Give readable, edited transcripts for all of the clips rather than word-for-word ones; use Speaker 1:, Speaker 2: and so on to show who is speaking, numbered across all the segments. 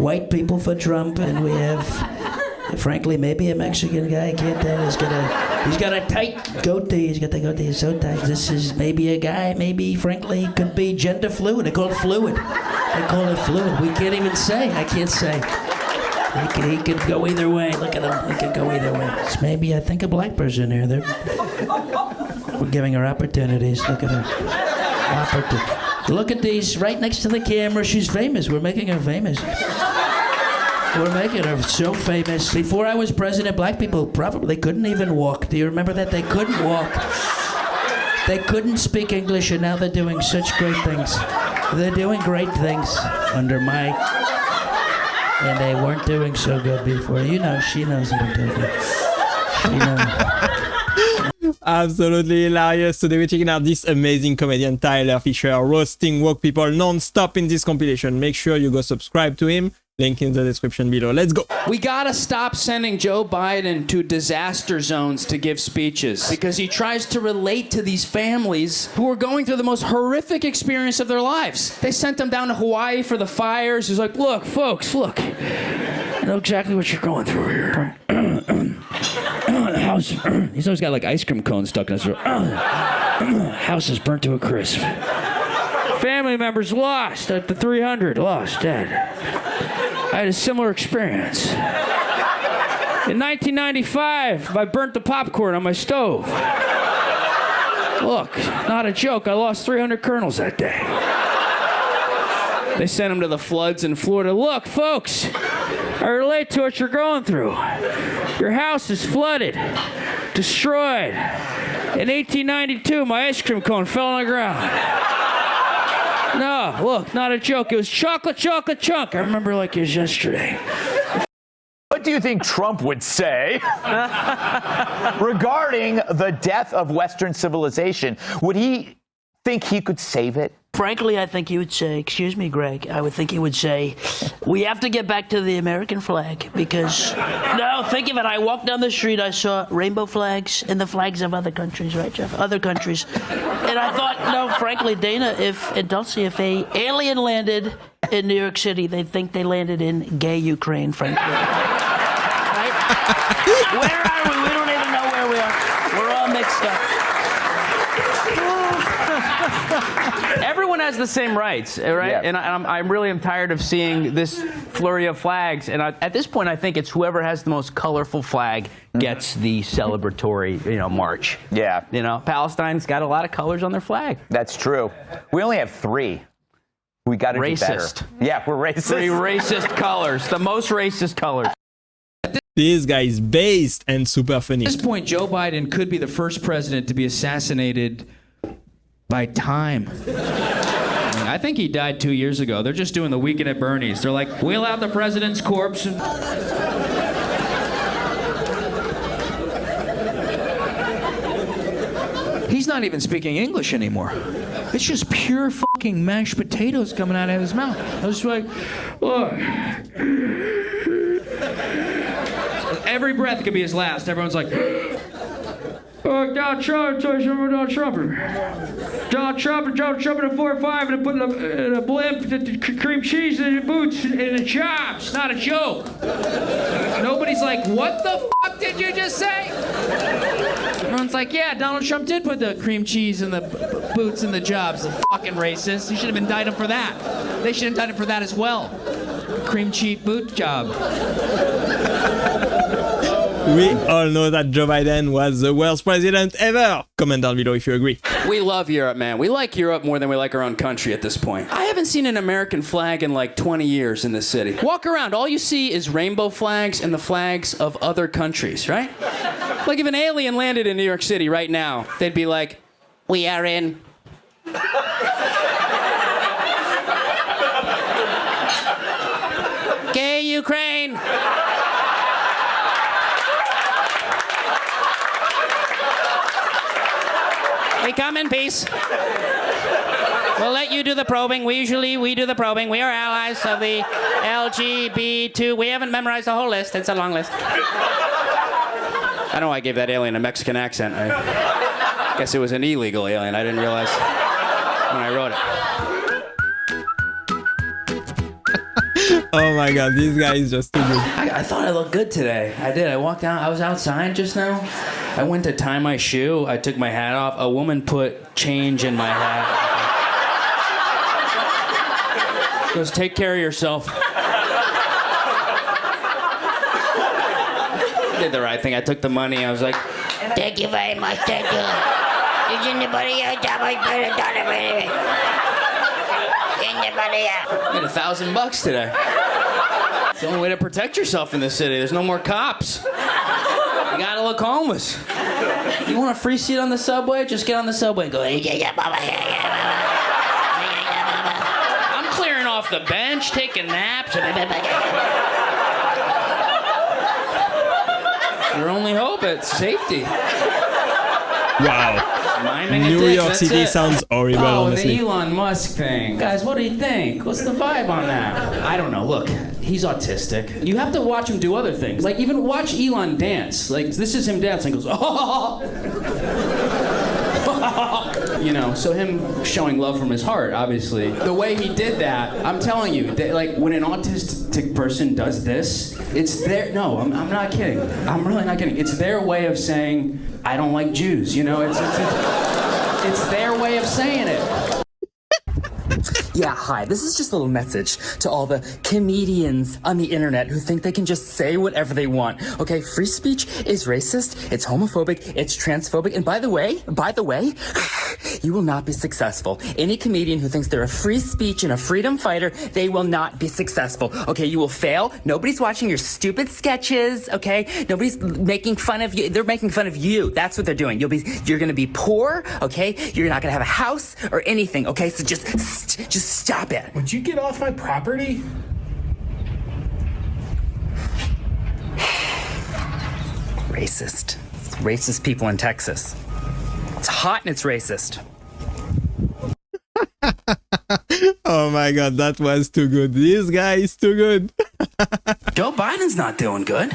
Speaker 1: white people for Trump, and we have, frankly, maybe a Mexican guy. I can't tell. He's got a tight goatee. He's got the goatee so tight. This is maybe a guy. Maybe, frankly, could be gender fluid. They call it fluid. We can't even say. I can't say. He could go either way. Look at him. He could go either way. It's maybe, I think, a black person here. We're giving her opportunities. Look at her. Look at these right next to the camera. She's famous. We're making her famous. We're making her so famous. Before I was president, black people probably couldn't even walk. Do you remember that? They couldn't walk. They couldn't speak English, and now they're doing such great things. They're doing great things under my... And they weren't doing so good before. You know, she knows what I'm talking about. She knows.
Speaker 2: Absolutely hilarious. Today we're checking out this amazing comedian Tyler Fischer roasting woke people non-stop in this compilation. Make sure you go subscribe to him. Link in the description below. Let's go.
Speaker 3: We gotta stop sending Joe Biden to disaster zones to give speeches because he tries to relate to these families who are going through the most horrific experience of their lives. They sent him down to Hawaii for the fires. He's like, look, folks, look. I know exactly what you're going through here. House. He's always got like ice cream cones stuck in his throat. House is burnt to a crisp. Family members lost at the 300. Lost, dead. I had a similar experience. In 1995, I burnt the popcorn on my stove. Look, not a joke, I lost 300 kernels that day. They sent him to the floods in Florida. Look, folks, I relate to what you're going through. Your house is flooded, destroyed. In 1892, my ice cream cone fell on the ground. No, look, not a joke. It was chocolate chunk. I remember like it was yesterday.
Speaker 4: What do you think Trump would say regarding the death of Western civilization? Would he think he could save it?
Speaker 1: Frankly, I think he would say, excuse me, Greg, I would think he would say, we have to get back to the American flag because, no, think of it. I walked down the street, I saw rainbow flags and the flags of other countries, right, Jeff? Other countries. And I thought, no, frankly, Dana, and Dulcie, if a alien landed in New York City, they'd think they landed in gay Ukraine, frankly. Right? Where are we? We don't even know where we are. We're all mixed up.
Speaker 3: Everyone has the same rights, right?
Speaker 4: Yeah.
Speaker 3: And I really am tired of seeing this flurry of flags. And at this point, I think it's whoever has the most colorful flag gets the celebratory, march.
Speaker 4: Yeah.
Speaker 3: Palestine's got a lot of colors on their flag.
Speaker 4: That's true. We only have 3. We got to do better.
Speaker 3: Racist.
Speaker 4: Yeah, we're racist.
Speaker 3: 3 racist colors, the most racist colors.
Speaker 2: This guy is based and super funny.
Speaker 3: At this point, Joe Biden could be the first president to be assassinated by time. I think he died 2 years ago. They're just doing the weekend at Bernie's. They're like, wheel out the president's corpse. He's not even speaking English anymore. It's just pure fucking mashed potatoes coming out of his mouth. I was like, look. Every breath could be his last. Everyone's like, Donald Trump, Donald Trump in a 4-5 and put in a blimp, cream cheese in the boots and the chops. Not a joke. Nobody's like, what the fuck did you just say? Everyone's like, yeah, Donald Trump did put the cream cheese in the boots and the jobs. The fucking racist. You should have indicted him for that. They should indict him for that as well. Cream cheese boot job.
Speaker 2: We all know that Joe Biden was the worst president ever. Comment down below if you agree.
Speaker 3: We love Europe, man. We like Europe more than we like our own country at this point. I haven't seen an American flag in like 20 years in this city. Walk around, all you see is rainbow flags and the flags of other countries, right? Like if an alien landed in New York City right now, they'd be like, we are in... gay Ukraine! We come in peace. We'll let you do the probing. We do the probing. We are allies of the LGBT. We haven't memorized the whole list. It's a long list. I know I gave that alien a Mexican accent. I guess it was an illegal alien. I didn't realize when I wrote it.
Speaker 2: Oh my god, this guy is just too good.
Speaker 3: I thought I looked good today. I did. I walked out. I was outside just now. I went to tie my shoe. I took my hat off. A woman put change in my hat. She goes, take care of yourself. I did the right thing. I took the money. I was like,
Speaker 5: Thank you very much, thank you. Is anybody else have my better done it? Anybody else?
Speaker 3: I made $1,000 today. It's the only way to protect yourself in this city. There's no more cops. You gotta look homeless. You want a free seat on the subway? Just get on the subway and go, I'm clearing off the bench, taking naps. Your only hope is safety.
Speaker 2: Wow.
Speaker 3: Miming a
Speaker 2: New
Speaker 3: dick,
Speaker 2: York
Speaker 3: that's
Speaker 2: City
Speaker 3: it.
Speaker 2: sounds horrible,
Speaker 3: Oh,
Speaker 2: honestly.
Speaker 3: the Elon Musk thing. Guys, what do you think? What's the vibe on that? I don't know. Look, he's autistic. You have to watch him do other things. Like, even watch Elon dance. Like, this is him dancing. He goes, oh. You know, so him showing love from his heart, obviously. The way he did that, I'm telling you, like, when an autistic person does this, it's their, no, I'm not kidding. I'm really not kidding. It's their way of saying, I don't like Jews, you know? It's their way of saying it.
Speaker 6: Yeah, hi. This is just a little message to all the comedians on the internet who think they can just say whatever they want. Okay, free speech is racist, it's homophobic, it's transphobic, and by the way, you will not be successful. Any comedian who thinks they're a free speech and a freedom fighter, they will not be successful. Okay, you will fail. Nobody's watching your stupid sketches, okay? Nobody's making fun of you. They're making fun of you. That's what they're doing. You're gonna be poor, okay? You're not gonna have a house or anything, okay? So just stop it.
Speaker 7: Would you get off my property?
Speaker 6: Racist. Racist people in Texas. It's hot and it's racist.
Speaker 2: Oh my god, that was too good. This guy is too good.
Speaker 3: Joe Biden's not doing good.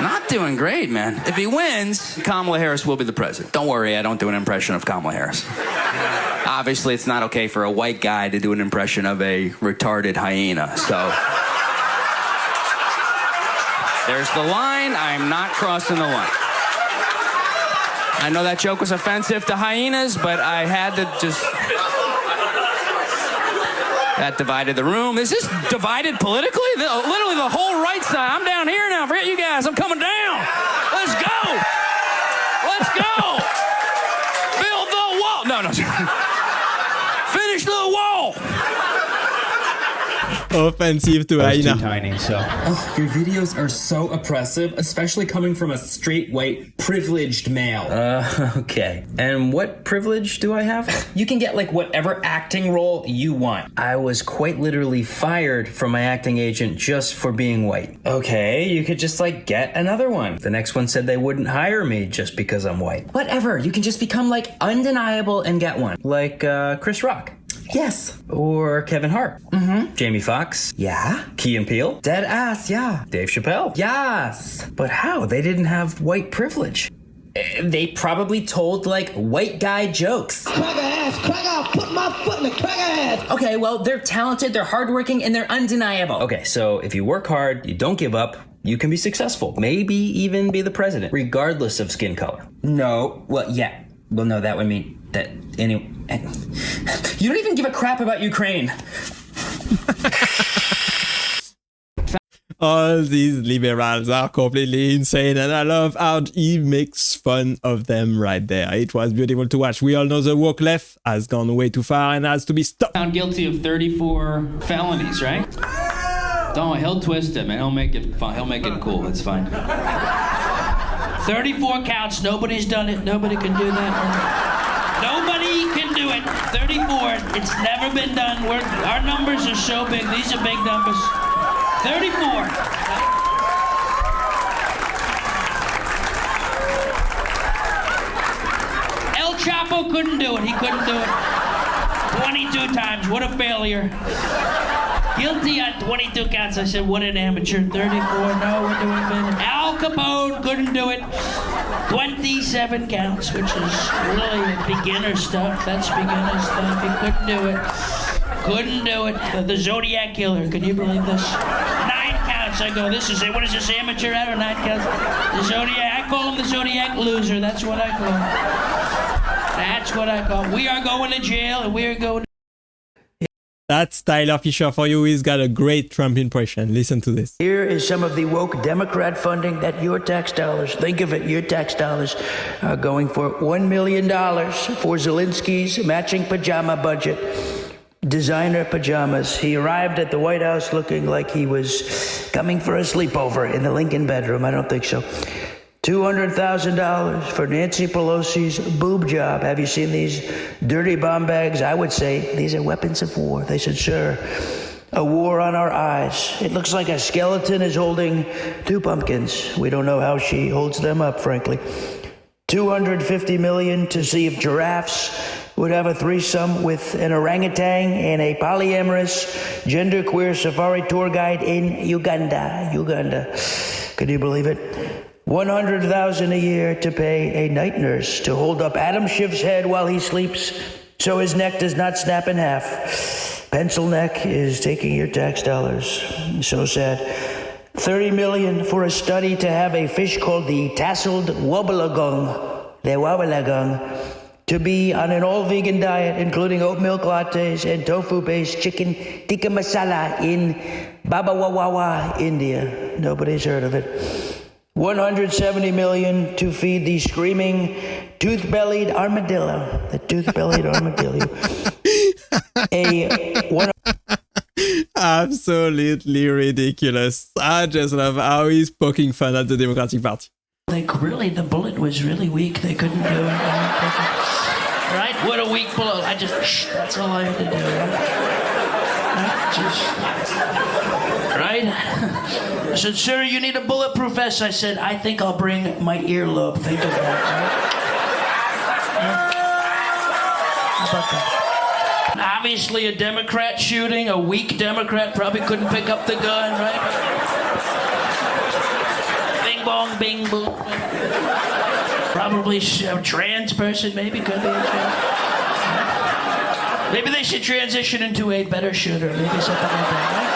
Speaker 3: Not doing great, man. If he wins, Kamala Harris will be the president. Don't worry, I don't do an impression of Kamala Harris. Obviously, it's not okay for a white guy to do an impression of a retarded hyena, so... There's the line. I'm not crossing the line. I know that joke was offensive to hyenas, but I had to just... That divided the room. Is this divided politically? Literally the whole right side. I'm down here now. Forget you guys. I'm coming down. Let's go. Let's go. Build the wall. No. Finish the wall.
Speaker 2: Offensive to hyena.
Speaker 3: Tiny, so.
Speaker 7: Your videos are so oppressive, especially coming from a straight, white, privileged male.
Speaker 6: Okay. And what privilege do I have? You can get like whatever acting role you want. I was quite literally fired from my acting agent just for being white. Okay, you could just like get another one. The next one said they wouldn't hire me just because I'm white. Whatever, you can just become like undeniable and get one. Like Chris Rock. Yes. Or Kevin Hart. Mm-hmm. Jamie Foxx. Yeah. Key and Peele. Dead ass, yeah. Dave Chappelle. Yes. But how? They didn't have white privilege. They probably told like white guy jokes.
Speaker 8: Cracker ass, cracker, put my foot in the cracker ass.
Speaker 6: Okay, well, they're talented, they're hardworking, and they're undeniable. Okay, so if you work hard, you don't give up, you can be successful. Maybe even be the president, regardless of skin color. No, well, yeah. Well, no, that would mean that anyway. You don't even give a crap about Ukraine.
Speaker 2: All these liberals are completely insane, and I love how he makes fun of them right there. It was beautiful to watch. We all know the woke left has gone way too far and has to be stopped.
Speaker 3: Found guilty of 34 felonies, right? Don't, he'll twist it, man. He'll make it fun. He'll make it cool. It's fine.
Speaker 1: 34 counts. Nobody's done it. Nobody can do that. Nobody can do it. 34. It's never been done. Our numbers are so big. These are big numbers. 34. El Chapo couldn't do it. He couldn't do it. 22 times. What a failure. Guilty on 22 counts. I said, what an amateur. 34. No, we're doing better. Al Capone couldn't do it. 27 counts, which is really beginner stuff. That's beginner stuff. He couldn't do it. Couldn't do it. The Zodiac Killer. Can you believe this? 9 counts. I go, this is it. What is this, amateur hour? 9 counts. The Zodiac. I call him the Zodiac Loser. That's what I call him. That's what I call him. We are going to jail, and we are going to...
Speaker 2: That's Tyler Fischer for you. He's got a great Trump impression. Listen to this.
Speaker 1: Here is some of the woke Democrat funding that your tax dollars, think of it, your tax dollars are going for $1 million for Zelensky's matching pajama budget. Designer pajamas. He arrived at the White House looking like he was coming for a sleepover in the Lincoln bedroom. I don't think so. $200,000 for Nancy Pelosi's boob job. Have you seen these dirty bomb bags? I would say these are weapons of war. They said, sir, a war on our eyes. It looks like a skeleton is holding 2 pumpkins. We don't know how she holds them up, frankly. $250 million to see if giraffes would have a threesome with an orangutan and a polyamorous genderqueer safari tour guide in Uganda. Could you believe it? $100,000 a year to pay a night nurse to hold up Adam Schiff's head while he sleeps so his neck does not snap in half. Pencil neck is taking your tax dollars. So sad. $30 million for a study to have a fish called the tasseled wobblegong, to be on an all-vegan diet, including oat milk lattes and tofu-based chicken tikka masala in Babawawa, India. Nobody's heard of it. $170 million to feed the screaming tooth-bellied armadillo. The tooth-bellied armadillo.
Speaker 2: Absolutely ridiculous. I just love how he's poking fun at the Democratic Party.
Speaker 1: Like, really, the bullet was really weak. They couldn't do it. Right? What a weak bullet. That's all I had to do. Right? I said, sir, you need a bulletproof vest. I said, I think I'll bring my earlobe. Think of that, right? How about that? Obviously, a Democrat shooting, a weak Democrat probably couldn't pick up the gun, right? Bing bong, bing boom. Probably a trans person, maybe could be a trans. Maybe they should transition into a better shooter, maybe something like that, right?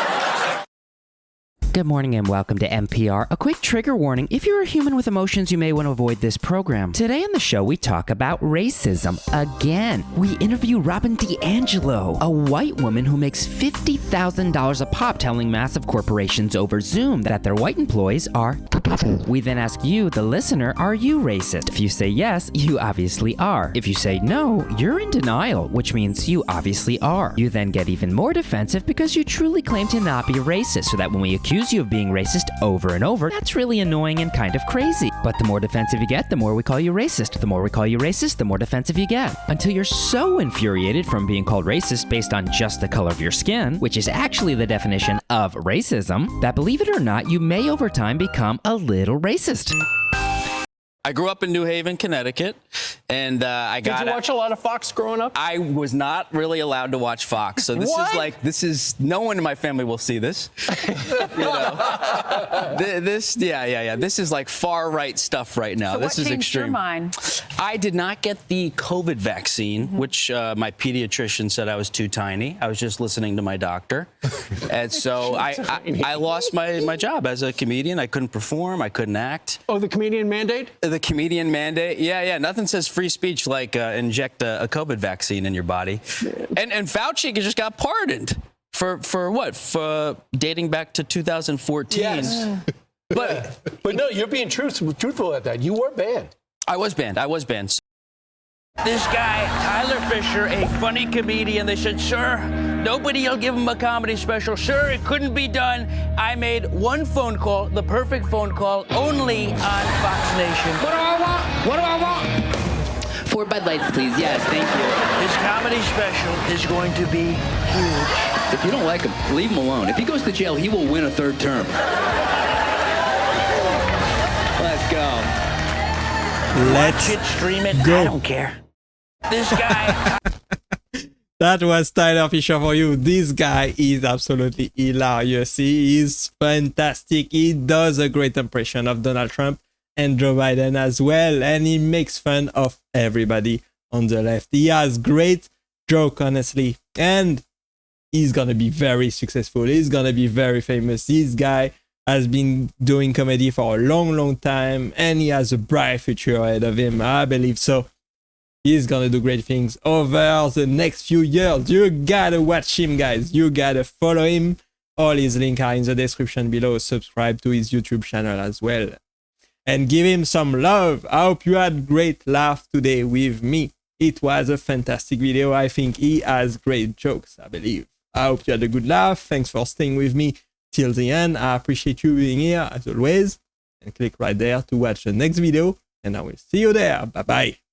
Speaker 9: Good morning and welcome to NPR. A quick trigger warning. If you're a human with emotions, you may want to avoid this program. Today on the show, we talk about racism again. We interview Robin DiAngelo, a white woman who makes $50,000 a pop telling massive corporations over Zoom that their white employees are the devil. We then ask you, the listener, are you racist? If you say yes, you obviously are. If you say no, you're in denial, which means you obviously are. You then get even more defensive because you truly claim to not be racist, so that when we accuse you of being racist over and over, that's really annoying and kind of crazy. But the more defensive you get, the more we call you racist. The more we call you racist, the more defensive you get. Until you're so infuriated from being called racist based on just the color of your skin, which is actually the definition of racism, that believe it or not, you may over time become a little racist.
Speaker 10: I grew up in New Haven, Connecticut, and I got.
Speaker 11: Did you watch a lot of Fox growing up?
Speaker 10: I was not really allowed to watch Fox, so this is no one in my family will see this. You know, this is like far right stuff right now.
Speaker 12: So
Speaker 10: this
Speaker 12: what
Speaker 10: is
Speaker 12: changed
Speaker 10: extreme.
Speaker 12: your mind?
Speaker 10: I did not get the COVID vaccine, which my pediatrician said I was too tiny. I was just listening to my doctor, and so I lost my job as a comedian. I couldn't perform. I couldn't act.
Speaker 11: Oh, the comedian mandate?
Speaker 10: The comedian mandate, yeah. Nothing says free speech like inject a COVID vaccine in your body. And Fauci just got pardoned for what? For dating back to 2014.
Speaker 11: Yes. But no, you're being truthful at that. You were banned.
Speaker 10: I was banned.
Speaker 1: This guy, Tyler Fischer, a funny comedian, they said, sir, nobody will give him a comedy special. Sir, it couldn't be done. I made one phone call, the perfect phone call, only on Fox Nation.
Speaker 3: What do I want? 4 Bud Lights, please. Yes, thank you.
Speaker 1: His comedy special is going to be huge.
Speaker 3: If you don't like him, leave him alone. If he goes to jail, he will win a 3rd term. Let's go.
Speaker 1: Watch it, stream it,
Speaker 2: go.
Speaker 1: I don't care. This guy...
Speaker 2: That was Tyler Fischer for you. This guy is absolutely hilarious. He is fantastic. He does a great impression of Donald Trump and Joe Biden as well. And he makes fun of everybody on the left. He has great joke, honestly. And he's gonna be very successful. He's gonna be very famous. This guy has been doing comedy for a long, long time, and he has a bright future ahead of him. I believe so. He's gonna do great things over the next few years. You gotta watch him, guys. You gotta follow him. All his links are in the description below. Subscribe to his YouTube channel as well. And give him some love. I hope you had great laugh today with me. It was a fantastic video. I think he has great jokes, I believe. I hope you had a good laugh. Thanks for staying with me till the end. I appreciate you being here as always. And click right there to watch the next video. And I will see you there. Bye-bye.